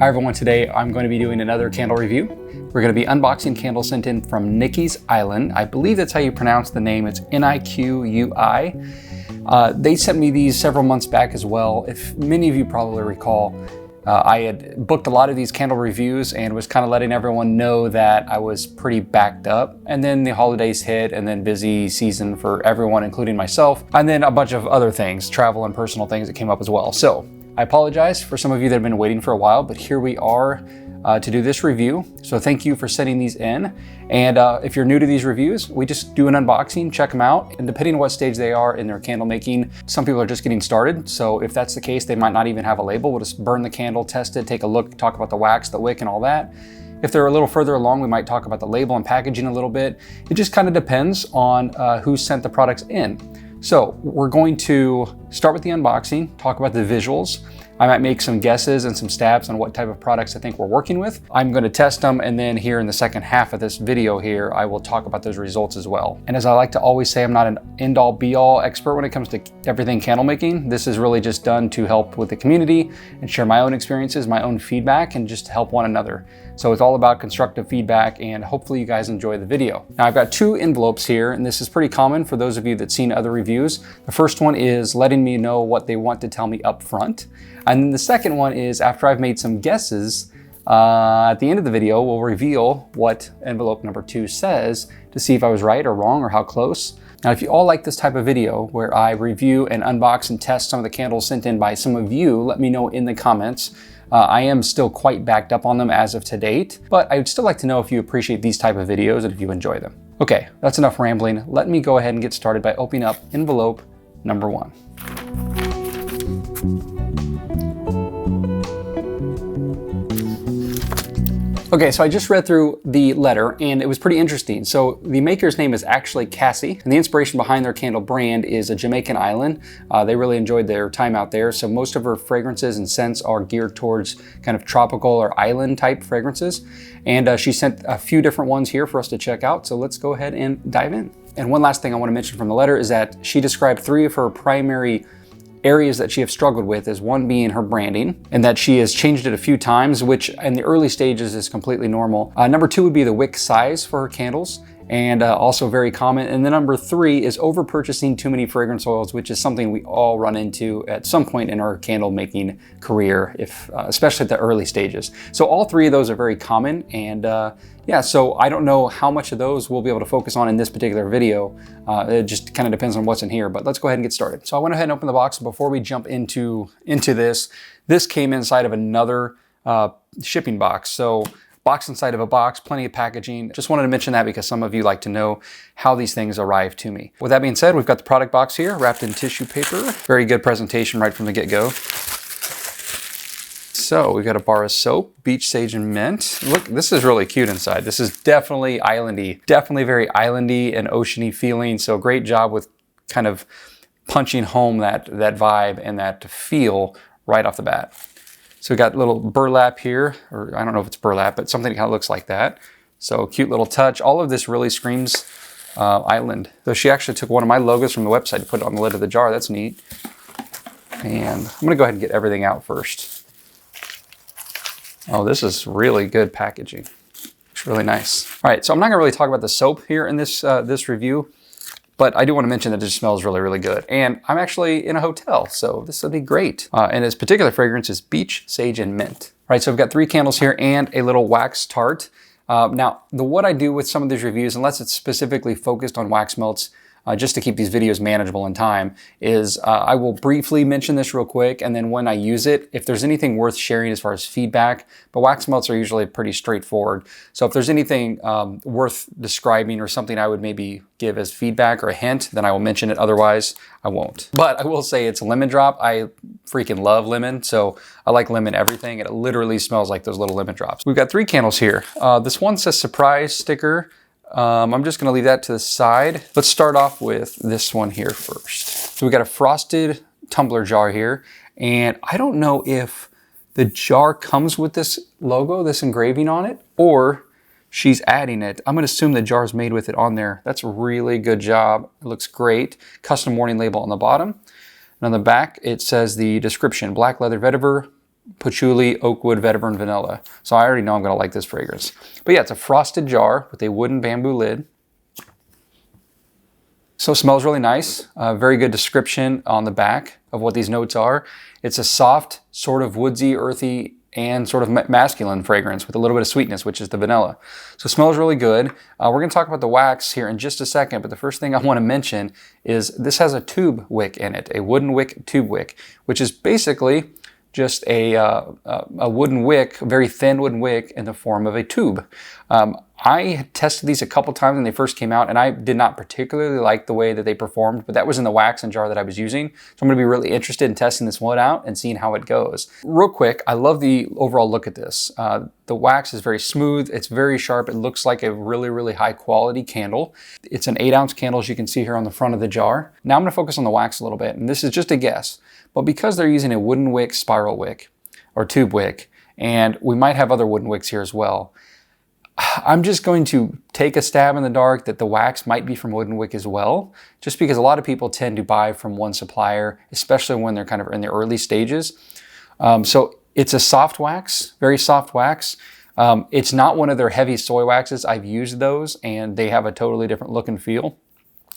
Hi everyone, today I'm going to be doing another candle review. We're going to be unboxing candles sent in from Niqui's Island. I believe that's how you pronounce the name. It's Niqui. They sent me these several months back as well. If many of you probably recall, I had booked a lot of these candle reviews and was kind of letting everyone know that I was pretty backed up. And then the holidays hit, and then busy season for everyone, including myself. And then a bunch of other things, travel and personal things that came up as well. So I apologize for some of you that have been waiting for a while, but here we are to do this review. So thank you for sending these in. And if you're new to these reviews, we just do an unboxing, check them out. And depending on what stage they are in their candle making, some people are just getting started. So if that's the case, they might not even have a label. We'll just burn the candle, test it, take a look, talk about the wax, the wick, and all that. If they're a little further along, we might talk about the label and packaging a little bit. It just kind of depends on who sent the products in. So we're going to start with the unboxing, talk about the visuals. I might make some guesses and some stabs on what type of products I think we're working with. I'm going to test them, and then here in the second half of this video here, I will talk about those results as well. And as I like to always say, I'm not an end-all be-all expert when it comes to everything candle making. This is really just done to help with the community and share my own experiences, my own feedback, and just help one another. So it's all about constructive feedback, and hopefully you guys enjoy the video. Now I've got two envelopes here, and this is pretty common for those of you that's seen other reviews. The first one is letting me know what they want to tell me up front. And then the second one is after I've made some guesses, at the end of the video, we'll reveal what envelope number 2 says to see if I was right or wrong or how close. Now, if you all like this type of video where I review and unbox and test some of the candles sent in by some of you, let me know in the comments. I am still quite backed up on them as of to date, but I would still like to know if you appreciate these type of videos and if you enjoy them. Okay, that's enough rambling. Let me go ahead and get started by opening up envelope number 1. Okay, so I just read through the letter and it was pretty interesting. So the maker's name is actually Cassie, and the inspiration behind their candle brand is a Jamaican island. They really enjoyed their time out there. So most of her fragrances and scents are geared towards kind of tropical or island type fragrances. And she sent a few different ones here for us to check out. So let's go ahead and dive in. And one last thing I want to mention from the letter is that she described 3 of her primary areas that she has struggled with, is one being her branding, and that she has changed it a few times, which in the early stages is completely normal. Number 2 would be the wick size for her candles, and also very common. And then number 3 is over purchasing too many fragrance oils, which is something we all run into at some point in our candle making career, especially at the early stages. So all 3 of those are very common, and yeah, so I don't know how much of those we'll be able to focus on in this particular video. It just kind of depends on what's in here, but let's go ahead and get started. So I went ahead and opened the box. Before we jump into this came inside of another shipping box. So box inside of a box, plenty of packaging. Just wanted to mention that because some of you like to know how these things arrive to me. With that being said, we've got the product box here wrapped in tissue paper. Very good presentation right from the get-go. So we've got a bar of soap, beach sage and mint. Look, this is really cute inside. This is definitely islandy, definitely very islandy and oceany feeling. So great job with kind of punching home that vibe and that feel right off the bat. So we got a little burlap here, or I don't know if it's burlap, but something that kind of looks like that. So cute little touch. All of this really screams island. So she actually took one of my logos from the website to put it on the lid of the jar. That's neat. And I'm gonna go ahead and get everything out first. Oh, this is really good packaging. It's really nice. All right, so I'm not gonna really talk about the soap here in this review, but I do want to mention that it just smells really, really good. And I'm actually in a hotel, so this will be great. And its particular fragrance is beach, sage, and mint. All right, so I've got 3 candles here and a little wax tart. Now, what I do with some of these reviews, unless it's specifically focused on wax melts, just to keep these videos manageable in time, is I will briefly mention this real quick, and then when I use it, if there's anything worth sharing as far as feedback, but wax melts are usually pretty straightforward. So if there's anything worth describing or something I would maybe give as feedback or a hint, then I will mention it. Otherwise, I won't. But I will say it's a lemon drop. I freaking love lemon, so I like lemon everything. It literally smells like those little lemon drops. We've got 3 candles here. This one says surprise sticker. I'm just gonna leave that to the side. Let's start off with this one here first. So we got a frosted tumbler jar here, and I don't know if the jar comes with this logo, this engraving on it, or she's adding it. I'm gonna assume the jar's made with it on there. That's a really good job. It looks great. Custom warning label on the bottom. And on the back, it says the description: black leather vetiver, patchouli, oak wood, vetiver, and vanilla. So I already know I'm going to like this fragrance. But yeah, it's a frosted jar with a wooden bamboo lid. So it smells really nice. Very good description on the back of what these notes are. It's a soft, sort of woodsy, earthy, and sort of masculine fragrance with a little bit of sweetness, which is the vanilla. So it smells really good. We're going to talk about the wax here in just a second, but the first thing I want to mention is this has a tube wick in it, a wooden wick tube wick, which is basically just a wooden wick, a very thin wooden wick in the form of a tube. I had tested these a couple times when they first came out, and I did not particularly like the way that they performed, but that was in the wax and jar that I was using. So I'm going to be really interested in testing this one out and seeing how it goes. Real quick, I love the overall look at this. The wax is very smooth. It's very sharp. It looks like a really, really high quality candle. It's an 8-ounce candle, as you can see here on the front of the jar. Now I'm going to focus on the wax a little bit, and this is just a guess. But because they're using a wooden wick, spiral wick, or tube wick, and we might have other wooden wicks here as well, I'm just going to take a stab in the dark that the wax might be from wooden wick as well, just because a lot of people tend to buy from one supplier, especially when they're kind of in the early stages. So it's a soft wax, very soft wax. It's not one of their heavy soy waxes. I've used those and they have a totally different look and feel.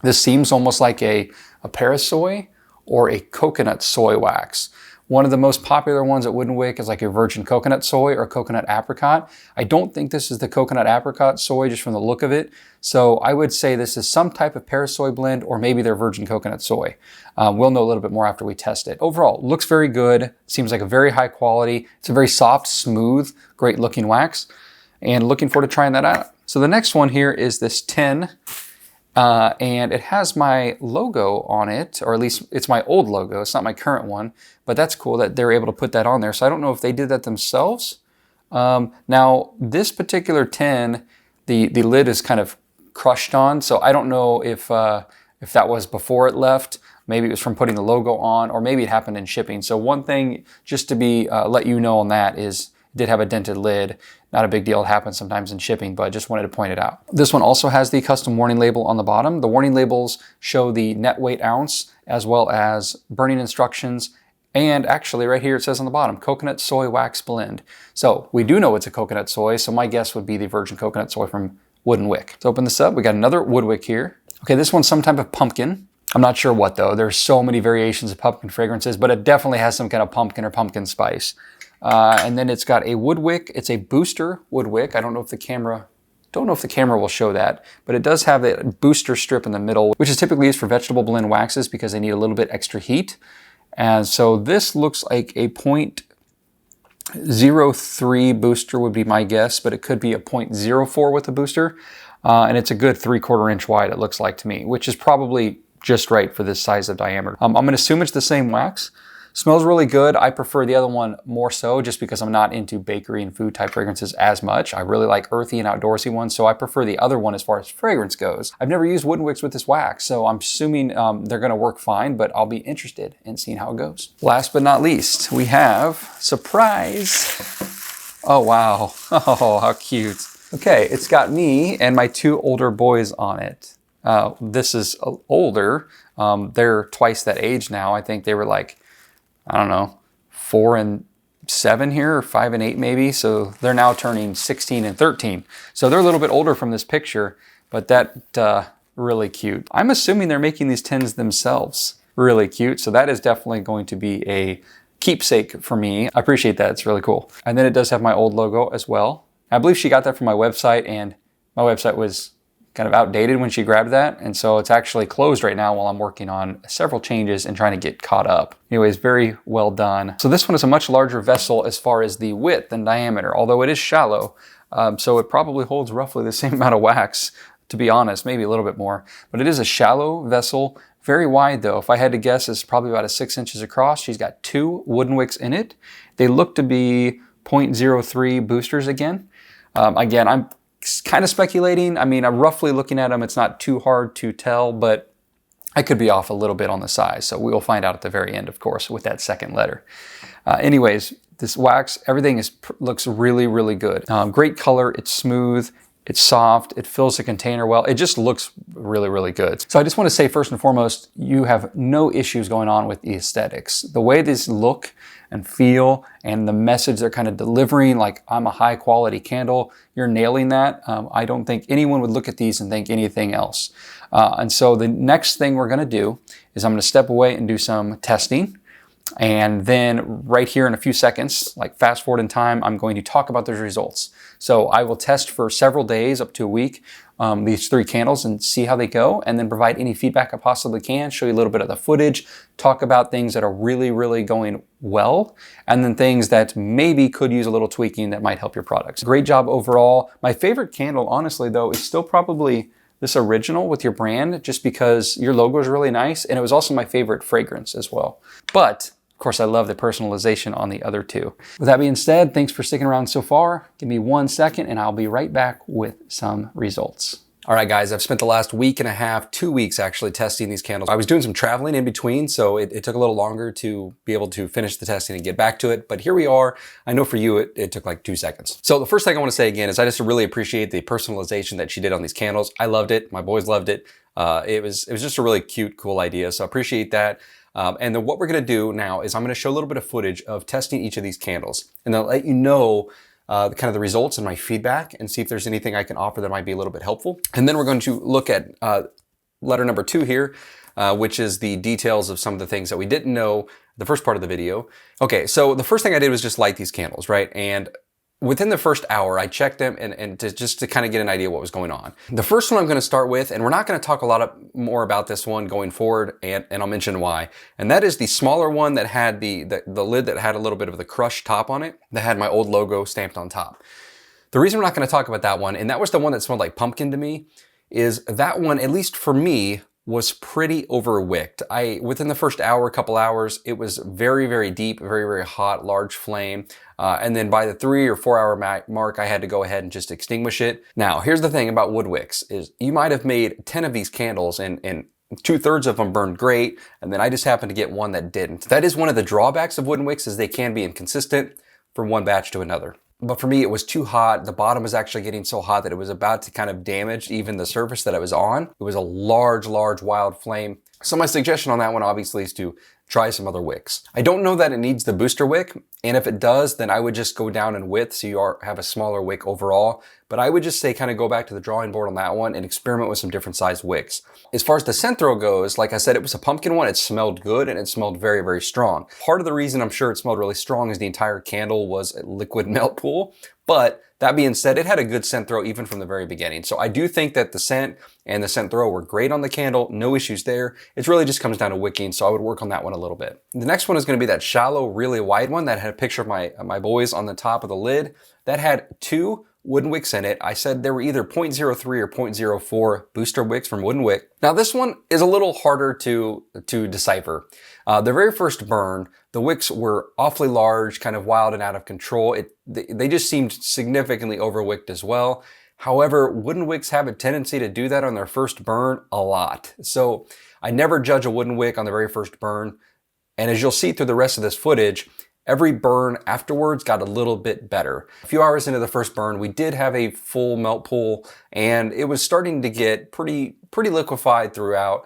This seems almost like a parasoy or a coconut soy wax. One of the most popular ones at Wooden Wick is like a virgin coconut soy or coconut apricot. I don't think this is the coconut apricot soy just from the look of it. So I would say this is some type of parasoy blend or maybe their virgin coconut soy. We'll know a little bit more after we test it. Overall, looks very good. Seems like a very high quality. It's a very soft, smooth, great looking wax. And looking forward to trying that out. So the next one here is this tin. And it has my logo on it, or at least it's my old logo. It's not my current one, but that's cool that they're able to put that on there. So I don't know if they did that themselves. Now, this particular tin, the lid is kind of crushed on, so I don't know if that was before it left. Maybe it was from putting the logo on, or maybe it happened in shipping. So one thing just to be let you know on that is it did have a dented lid. Not a big deal. It happens sometimes in shipping, but just wanted to point it out. This one also has the custom warning label on the bottom. The warning labels show the net weight ounce as well as burning instructions. And actually right here it says on the bottom, coconut soy wax blend. So we do know it's a coconut soy, so my guess would be the virgin coconut soy from Wooden Wick. Let's open this up. We got another Wood Wick here. Okay, this one's some type of pumpkin. I'm not sure what though. There's so many variations of pumpkin fragrances, but it definitely has some kind of pumpkin or pumpkin spice. And then it's got a wood wick. It's a booster wood wick. I don't know if the camera will show that, but it does have a booster strip in the middle, which is typically used for vegetable blend waxes because they need a little bit extra heat. And so this looks like a 0.03 booster would be my guess, but it could be a 0.04 with a booster. And it's a good 3/4 inch wide, it looks like to me, which is probably just right for this size of diameter. I'm gonna assume it's the same wax. Smells really good. I prefer the other one more so just because I'm not into bakery and food type fragrances as much. I really like earthy and outdoorsy ones, so I prefer the other one as far as fragrance goes. I've never used Wooden Wicks with this wax, so I'm assuming they're gonna work fine, but I'll be interested in seeing how it goes. Last but not least, we have, surprise. Oh wow, oh how cute. Okay, it's got me and my 2 older boys on it. This is older. They're twice that age now. I think they were like, I don't know, 4 and 7 here, or 5 and 8 maybe. So they're now turning 16 and 13. So they're a little bit older from this picture, but that really cute. I'm assuming they're making these tins themselves. Really cute. So that is definitely going to be a keepsake for me. I appreciate that. It's really cool. And then it does have my old logo as well. I believe she got that from my website, and my website was kind of outdated when she grabbed that, and so it's actually closed right now while I'm working on several changes and trying to get caught up. Anyways, very well done. So this one is a much larger vessel as far as the width and diameter, although it is shallow, so it probably holds roughly the same amount of wax, to be honest, maybe a little bit more, but it is a shallow vessel, very wide though. If I had to guess, it's probably about 6 inches across. She's got 2 Wooden Wicks in it. They look to be 0.03 boosters again. Again, I'm kind of speculating. I mean, I'm roughly looking at them. It's not too hard to tell, but I could be off a little bit on the size. So we'll find out at the very end, of course, with that second letter. Anyways, this wax, everything looks really, really good. Great color. It's smooth. It's soft, it fills the container well. It just looks really, really good. So I just want to say first and foremost, you have no issues going on with the aesthetics. The way these look and feel and the message they're kind of delivering, like I'm a high quality candle, you're nailing that. I don't think anyone would look at these and think anything else. And so the next thing we're gonna do is I'm gonna step away and do some testing. And then right here in a few seconds, like fast forward in time, I'm going to talk about those results. So I will test for several days, up to a week, these 3 candles and see how they go, and then provide any feedback I possibly can, show you a little bit of the footage, talk about things that are really, really going well, and then things that maybe could use a little tweaking that might help your products. Great job overall. My favorite candle, honestly though, is still probably this original with your brand, just because your logo is really nice, and it was also my favorite fragrance as well. But of course, I love the personalization on the other 2. With that being said, thanks for sticking around so far. Give me 1 second and I'll be right back with some results. All right, guys, I've spent the last week and a half, 2 weeks actually testing these candles. I was doing some traveling in between, so it took a little longer to be able to finish the testing and get back to it. But here we are. I know for you, it took like 2 seconds. So the first thing I want to say again is I just really appreciate the personalization that she did on these candles. I loved it. My boys loved it. It was just a really cute, cool idea. So I appreciate that. And then what we're going to do now is I'm going to show a little bit of footage of testing each of these candles, and I'll let you know kind of the results and my feedback, and see if there's anything I can offer that might be a little bit helpful. And then we're going to look at letter number 2 here, which is the details of some of the things that we didn't know the first part of the video. Okay, so the first thing I did was just light these candles, right? And within the first hour, I checked them and just to kind of get an idea what was going on. The first one I'm going to start with, and we're not going to talk a lot more about this one going forward, and I'll mention why. And that is the smaller one that had the lid that had a little bit of the crushed top on it, that had my old logo stamped on top. The reason we're not going to talk about that one, and that was the one that smelled like pumpkin to me, is that one, at least for me, was pretty overwicked. Within the first hour, couple hours, it was very, very deep, very, very hot, large flame. And then by the 3 or 4 hour mark, I had to go ahead and just extinguish it. Now, here's the thing about wood wicks is you might have made 10 of these candles and 2/3 of them burned great. And then I just happened to get one that didn't. That is one of the drawbacks of wooden wicks, is they can be inconsistent from one batch to another. But for me, it was too hot. The bottom was actually getting so hot that it was about to kind of damage even the surface that it was on. It was a large, large wild flame. So my suggestion on that one obviously is to try some other wicks. I don't know that it needs the booster wick, and if it does, then I would just go down in width so you have a smaller wick overall. But I would just say kind of go back to the drawing board on that one and experiment with some different size wicks. As far as the scent throw goes, like I said, it was a pumpkin one. It smelled good and it smelled very, very strong. Part of the reason I'm sure it smelled really strong is the entire candle was a liquid melt pool. But that being said, it had a good scent throw even from the very beginning. So I do think that the scent and the scent throw were great on the candle. No issues there. It really just comes down to wicking, so I would work on that one a little bit. The next one is going to be that shallow, really wide one that had a picture of my boys on the top of the lid. That had 2 wooden wicks in it. I said there were either 0.03 or 0.04 booster wicks from Wooden Wick. Now this one is a little harder to decipher. The very first burn, the wicks were awfully large, kind of wild and out of control. They just seemed significantly overwicked as well. However, wooden wicks have a tendency to do that on their first burn a lot. So I never judge a wooden wick on the very first burn. And as you'll see through the rest of this footage, every burn afterwards got a little bit better. A few hours into the first burn, we did have a full melt pool, and it was starting to get pretty liquefied throughout.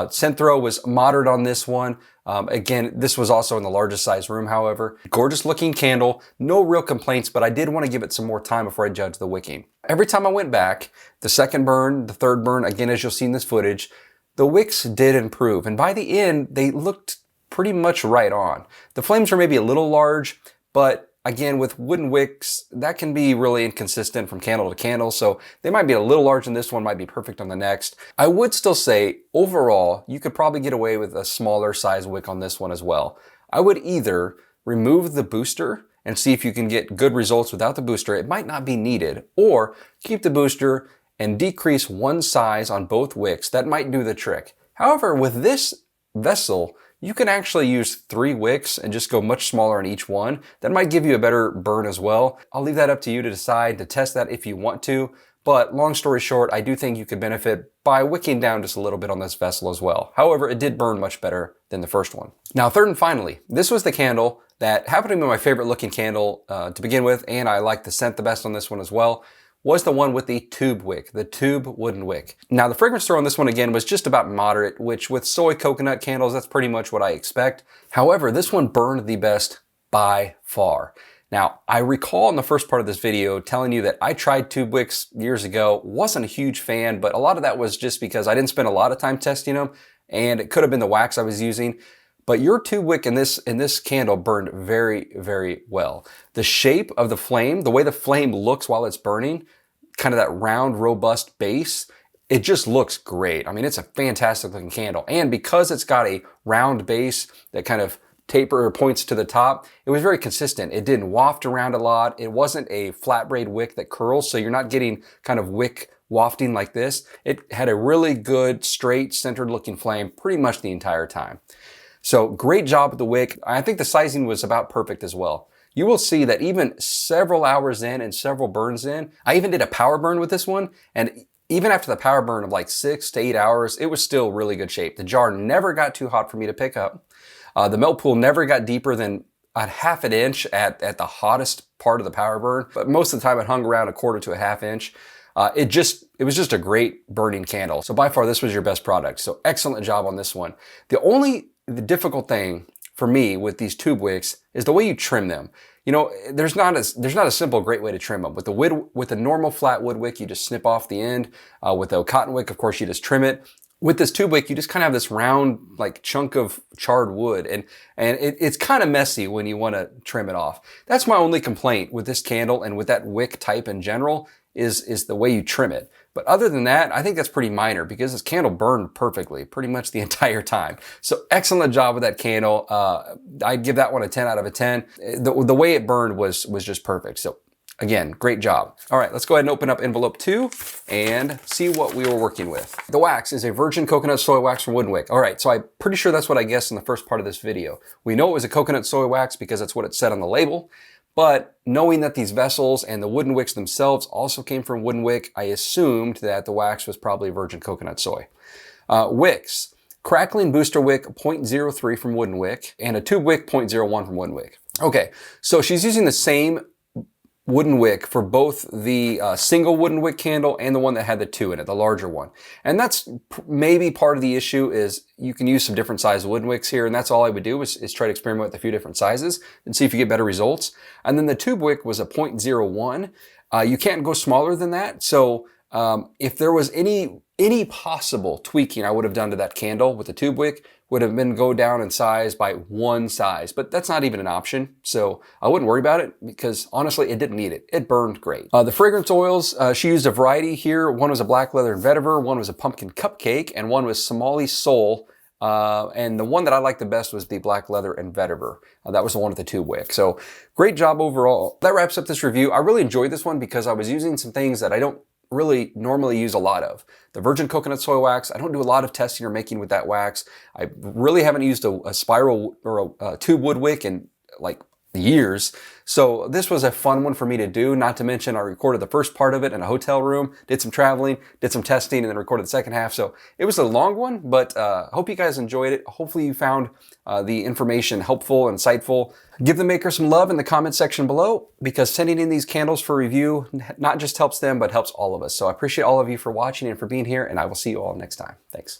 Scent throw was moderate on this one. Again, this was also in the largest size room, however. Gorgeous looking candle, no real complaints, but I did want to give it some more time before I judge the wicking. Every time I went back, the second burn, the third burn, again, as you'll see in this footage, the wicks did improve. And by the end, they looked pretty much right on. The flames were maybe a little large, but again, with wooden wicks, that can be really inconsistent from candle to candle, so they might be a little large in this one, might be perfect on the next. I would still say, overall, you could probably get away with a smaller size wick on this one as well. I would either remove the booster and see if you can get good results without the booster. It might not be needed, or keep the booster and decrease one size on both wicks. That might do the trick. However, with this vessel, you can actually use 3 wicks and just go much smaller on each one. That might give you a better burn as well. I'll leave that up to you to decide to test that if you want to. But long story short, I do think you could benefit by wicking down just a little bit on this vessel as well. However, it did burn much better than the first one. Now, third and finally, this was the candle that happened to be my favorite looking candle to begin with, and I like the scent the best on this one as well, was the one with the tube wick, the tube wooden wick. Now the fragrance throw on this one again was just about moderate, which with soy coconut candles, that's pretty much what I expect. However, this one burned the best by far. Now, I recall in the first part of this video telling you that I tried tube wicks years ago, wasn't a huge fan, but a lot of that was just because I didn't spend a lot of time testing them, and it could have been the wax I was using. But your tube wick in this candle burned very, very well. The shape of the flame, the way the flame looks while it's burning, kind of that round, robust base, it just looks great. I mean, it's a fantastic looking candle. And because it's got a round base that kind of taper or points to the top, it was very consistent. It didn't waft around a lot. It wasn't a flat braid wick that curls, so you're not getting kind of wick wafting like this. It had a really good, straight, centered looking flame pretty much the entire time. So great job with the wick. I think the sizing was about perfect as well. You will see that even several hours in and several burns in, I even did a power burn with this one, and even after the power burn of like 6 to 8 hours, it was still really good shape. The jar never got too hot for me to pick up. The melt pool never got deeper than a ½ an inch at the hottest part of the power burn, but most of the time it hung around 1/4 to a ½ inch. It was just a great burning candle. So by far, this was your best product. So excellent job on this one. The difficult thing for me with these tube wicks is the way you trim them. You know, there's not a simple great way to trim them. With a normal flat wood wick, you just snip off the end. With a cotton wick, of course, you just trim it. With this tube wick, you just kind of have this round like chunk of charred wood, and it's kind of messy when you want to trim it off. That's my only complaint with this candle and with that wick type in general is the way you trim it. But other than that, I think that's pretty minor because this candle burned perfectly pretty much the entire time. So excellent job with that candle. I'd give that one a 10 out of a 10. The way it burned was just perfect. So again, great job. All right, let's go ahead and open up envelope 2 and see what we were working with. The wax is a virgin coconut soy wax from Wooden Wick. All right, so I'm pretty sure that's what I guessed in the first part of this video. We know it was a coconut soy wax because that's what it said on the label. But knowing that these vessels and the wooden wicks themselves also came from Wooden Wick, I assumed that the wax was probably virgin coconut soy. Wicks. Crackling Booster Wick 0.03 from Wooden Wick and a Tube Wick 0.01 from Wooden Wick. Okay, so she's using the same wooden wick for both the single wooden wick candle and the one that had the 2 in it, the larger one. And that's maybe part of the issue is you can use some different size wooden wicks here, and that's all I would do is try to experiment with a few different sizes and see if you get better results. And then the tube wick was a 0.01. You can't go smaller than that. So if there was any possible tweaking I would have done to that candle with the tube wick would have been go down in size by 1 size, but that's not even an option. So I wouldn't worry about it because honestly, it didn't need it. It burned great. The fragrance oils, she used a variety here. One was a black leather and vetiver, one was a pumpkin cupcake, and one was Somali soul. And the one that I liked the best was the black leather and vetiver. That was the one with the tube wick. So great job overall. That wraps up this review. I really enjoyed this one because I was using some things that I don't really normally use a lot of. The virgin coconut soy wax, I don't do a lot of testing or making with that wax. I really haven't used a spiral or a tube wood wick in like years. So this was a fun one for me to do, not to mention I recorded the first part of it in a hotel room, did some traveling, did some testing, and then recorded the second half. So it was a long one, but hope you guys enjoyed it. Hopefully you found the information helpful and insightful. Give the maker some love in the comment section below because sending in these candles for review not just helps them, but helps all of us. So I appreciate all of you for watching and for being here, and I will see you all next time. Thanks.